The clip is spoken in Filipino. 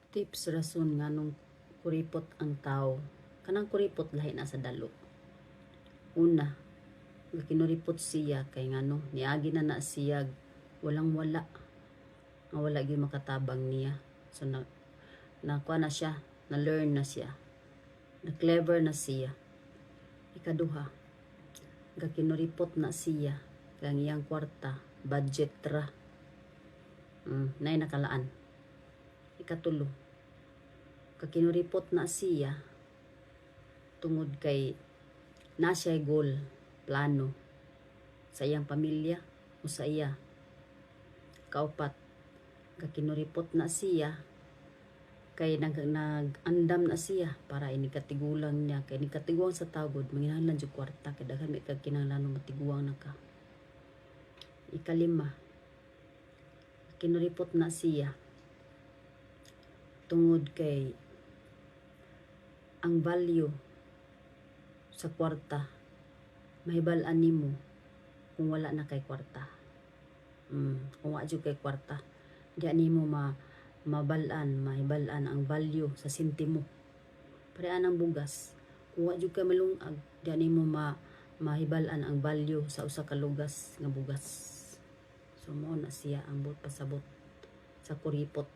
Tips rason nga nung kuripot ang tao. Kanang kuripot lahi na sa dalo. Una, kinuripot siya kay ngano niagi na siya walang wala. Nga wala gyud makatabang niya. So nakuha na siya, na learn na siya. Na clever na siya. Ikaduha, kinuripot na siya kang iyang kwarta, budget ra. Nay nakalaan. Ikatulo, kinuripot na siya tungod kay na siya goal, plano sa iyang pamilya o sa iya. Kaupat, kinuripot na siya kay nag-andam na siya para inikatigulang niya kay inikatiguang sa tawod manginahanglan jud kwarta kay daghan may kinahanglan matiguang na ka. Ikalima, kinuripot na siya tungod kay ang value sa kwarta mahibal-an nimo kung wala na kay kwarta. Kung wala jud kay kwarta, di nimo mahibalan ang value sa sentimo. Parehan ang bugas. Kung wala jud kay malungag, di nimo mahibalan ang value sa usa ka lugas nga bugas. So mo na siya ang pasabot sa kuripot.